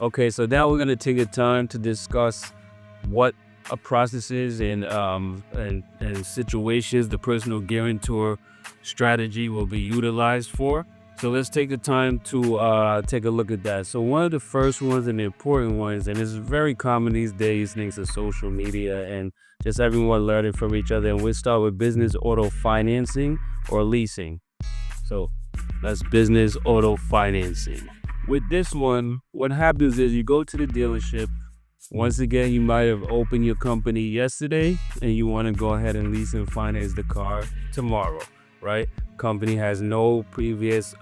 Okay, so now we're gonna take a time to discuss what a process is and situations the personal guarantor strategy will be utilized for. So let's take the time to take a look at that. So one of the first ones and the important ones, and it's very common these days thanks to social media and just everyone learning from each other. And we'll start with business auto financing or leasing. So that's business auto financing. With this one, what happens is you go to the dealership. Once again, you might have opened your company yesterday and you want to go ahead and lease and finance the car tomorrow, right? Company has no previous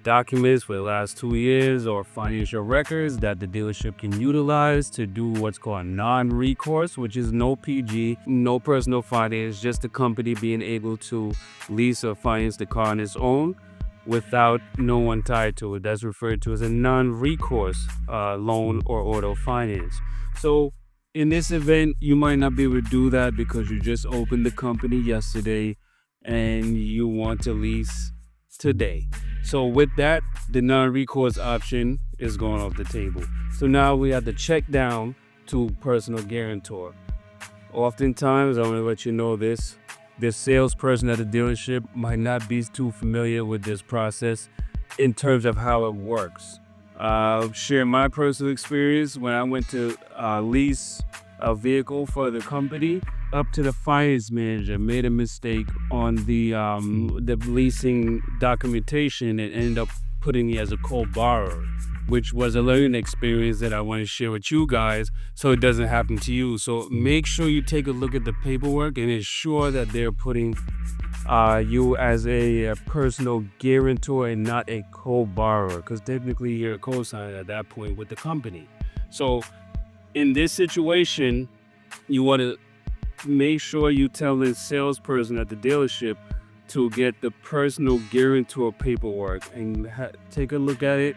documents for the last 2 years or financial records that the dealership can utilize to do what's called non-recourse, which is no PG, no personal finance, just the company being able to lease or finance the car on its own without no one tied to it. That's referred to as a non-recourse loan or auto finance. So in this event, you might not be able to do that because you just opened the company yesterday and you want to lease today. So with that, the non-recourse option is going off the table. So now we have to check down to personal guarantor. Oftentimes, I want to let you know this salesperson at the dealership might not be too familiar with this process in terms of how it works. I'll share my personal experience when I went to lease a vehicle for the company. Up to the finance manager made a mistake on the leasing documentation and ended up putting me as a co-borrower, which was a learning experience that I want to share with you guys so it doesn't happen to you. So make sure you take a look at the paperwork and ensure that they're putting you as a personal guarantor and not a co-borrower, because technically you're a co-signer at that point with the company. So in this situation, you want to make sure you tell the salesperson at the dealership to get the personal guarantor paperwork and take a look at it.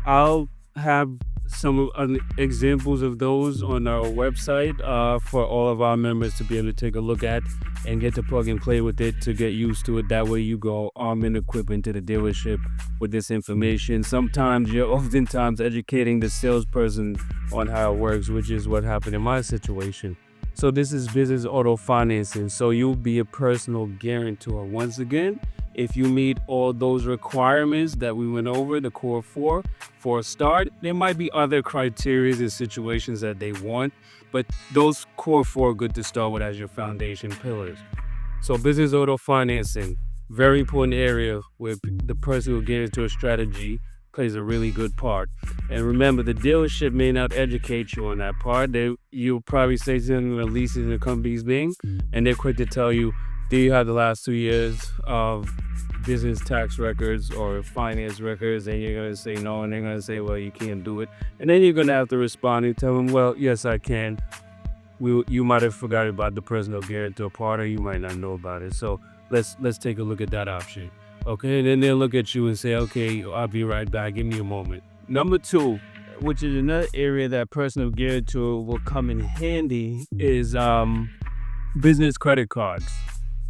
I'll have some examples of those on our website for all of our members to be able to take a look at and get to plug and play with it to get used to it. That way you go armed and equipped into the dealership with this information. Sometimes you're oftentimes educating the salesperson on how it works, which is what happened in my situation. So this is business auto financing. So you'll be a personal guarantor. Once again, if you meet all those requirements that we went over, the core four, for a start, there might be other criteria and situations that they want, but those core four are good to start with as your foundation pillars. So business auto financing, very important area where the personal guarantor strategy plays a really good part. And remember, the dealership may not educate you on that part. You'll probably say something about leases and companies being, and they're quick to tell you, do you have the last 2 years of business tax records or finance records? And you're going to say no, and they're going to say, well, you can't do it. And then you're going to have to respond and tell them, well, yes, I can. You might have forgot about the personal guarantor part, or you might not know about it. So let's take a look at that option. Okay, and then they'll look at you and say, okay, I'll be right back. Give me a moment. Number two, which is another area that personal guarantor will come in handy, is business credit cards.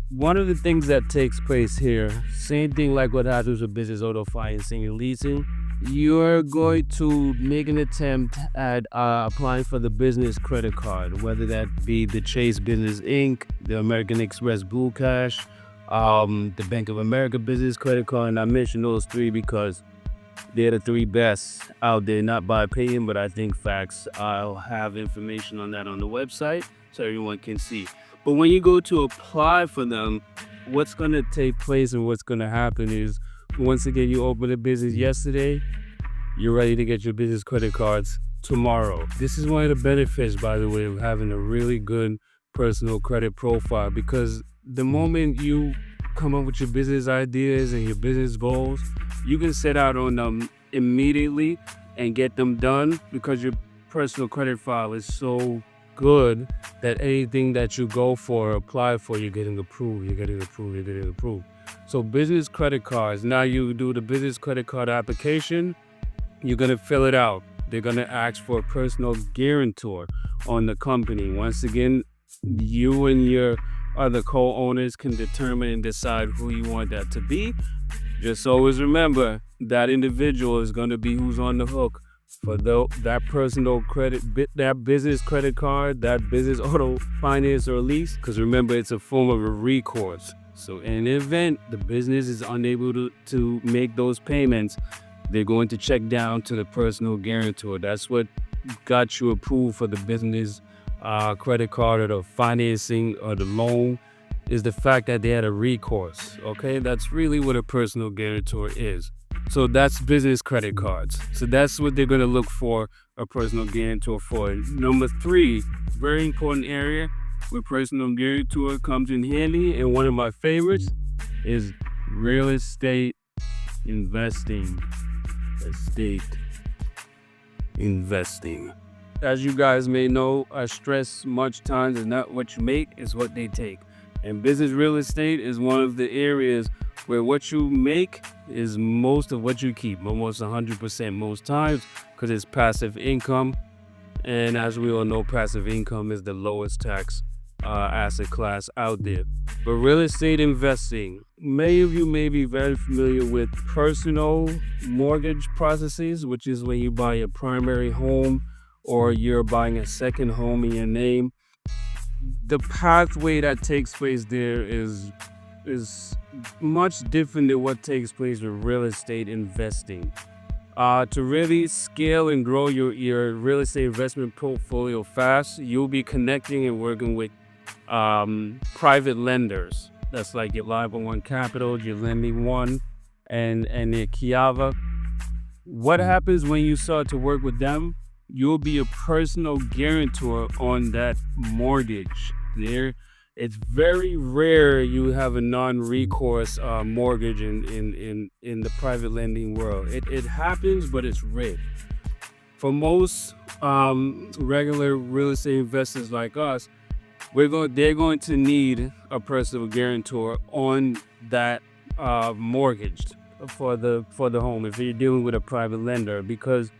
One of the things that takes place here, same thing like what happens with business auto financing and leasing, you're going to make an attempt at applying for the business credit card, whether that be the Chase Business Inc., the American Express Blue Cash, the Bank of America business credit card. And I mention those three because they're the three best out there, not by opinion, but I think facts. I'll have information on that on the website so everyone can see. But when you go to apply for them, what's going to take place and what's going to happen is, once again, you open a business yesterday, you're ready to get your business credit cards tomorrow. This is one of the benefits, by the way, of having a really good personal credit profile, because the moment you come up with your business ideas and your business goals, you can set out on them immediately and get them done, because your personal credit file is so good that anything that you go for or apply for, you're getting approved. So business credit cards, now you do the business credit card application, you're going to fill it out. They're going to ask for a personal guarantor on the company. Once again, you and your other co-owners can determine and decide who you want that to be. Just always remember, that individual is going to be who's on the hook for that personal credit, that business credit card, that business auto finance or lease. Because remember, it's a form of a recourse. So in the event the business is unable to make those payments, they're going to check down to the personal guarantor. That's what got you approved for the business credit card or the financing or the loan, is the fact that they had a recourse. Okay, that's really what a personal guarantor is. So that's business credit cards. So that's what they're going to look for a personal guarantor for. Number 3, very important area where personal guarantor comes in handy, and one of my favorites is real estate investing. As you guys may know, I stress much times is not what you make, it's what they take. And business real estate is one of the areas where what you make is most of what you keep, almost 100% most times, because it's passive income. And as we all know, passive income is the lowest tax asset class out there. But real estate investing, many of you may be very familiar with personal mortgage processes, which is when you buy a primary home or you're buying a second home in your name. The pathway that takes place there is much different than what takes place with real estate investing. To really scale and grow your real estate investment portfolio fast, you'll be connecting and working with private lenders. That's like your Live One Capital, your Lending One, and your Kiava. What happens when you start to work with them? You'll be a personal guarantor on that mortgage. It's very rare you have a non-recourse mortgage in the private lending world. It happens, but it's rare. For most regular real estate investors like us, they're going to need a personal guarantor on that mortgage for the home if you're dealing with a private lender, because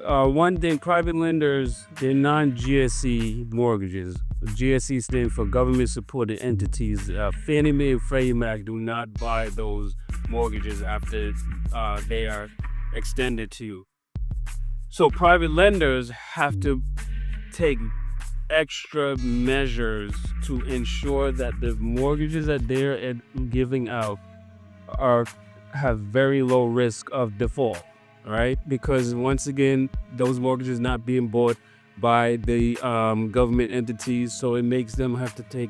one thing, private lenders, they're non-GSE mortgages. GSE stands for government supported entities. Fannie Mae and Freddie Mac do not buy those mortgages after they are extended to you. So private lenders have to take extra measures to ensure that the mortgages that they're giving out have very low risk of default. Right? Because once again, those mortgages not being bought by the government entities, so it makes them have to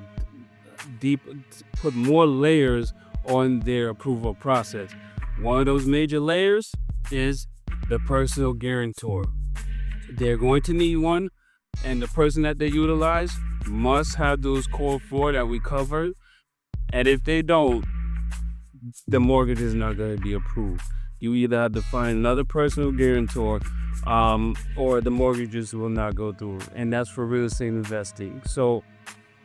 put more layers on their approval process. One of those major layers is the personal guarantor. They're going to need one, and the person that they utilize must have those core 4 that we covered. And if they don't, the mortgage is not going to be approved. You either have to find another personal guarantor or the mortgages will not go through. And that's for real estate investing. So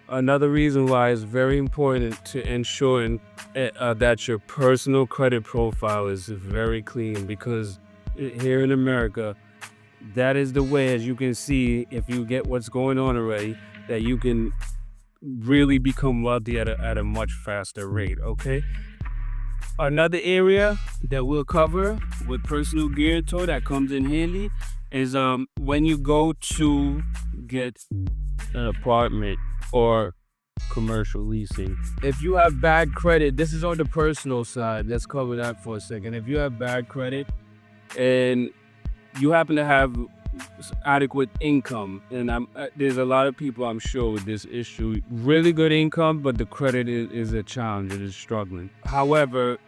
another reason why it's very important to ensure that your personal credit profile is very clean, because here in America, that is the way, as you can see, if you get what's going on already, that you can really become wealthy at a much faster rate, okay? Another area that we'll cover with personal guarantor that comes in handy is when you go to get an apartment or commercial leasing. If you have bad credit, this is on the personal side. Let's cover that for a second. If you have bad credit and you happen to have adequate income, and there's a lot of people I'm sure with this issue, really good income, but the credit is a challenge. It is struggling. However,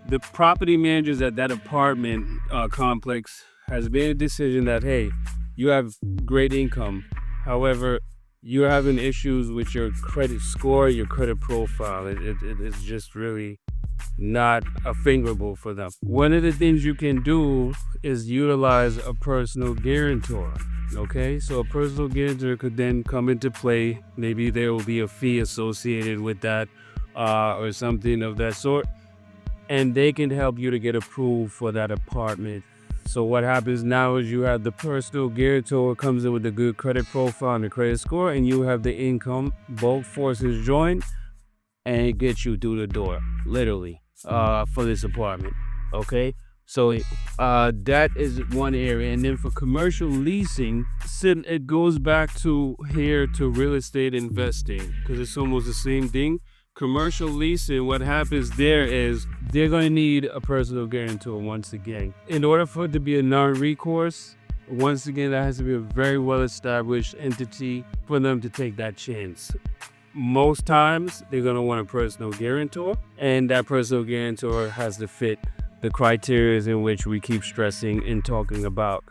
the property managers at that apartment complex has made a decision that, hey, you have great income. However, you're having issues with your credit score, your credit profile. It's just really not favorable for them. One of the things you can do is utilize a personal guarantor. Okay, so a personal guarantor could then come into play. Maybe there will be a fee associated with that or something of that sort, and they can help you to get approved for that apartment. So what happens now is you have the personal guarantor comes in with a good credit profile and a credit score, and you have the income. Both forces join and get you through the door, literally, for this apartment. Okay, So that is one area. And then for commercial leasing, it goes back to here to real estate investing because it's almost the same thing. Commercial leasing, what happens there is they're going to need a personal guarantor once again. In order for it to be a non-recourse, once again, that has to be a very well-established entity for them to take that chance. Most times, they're going to want a personal guarantor, and that personal guarantor has to fit the criteria in which we keep stressing and talking about.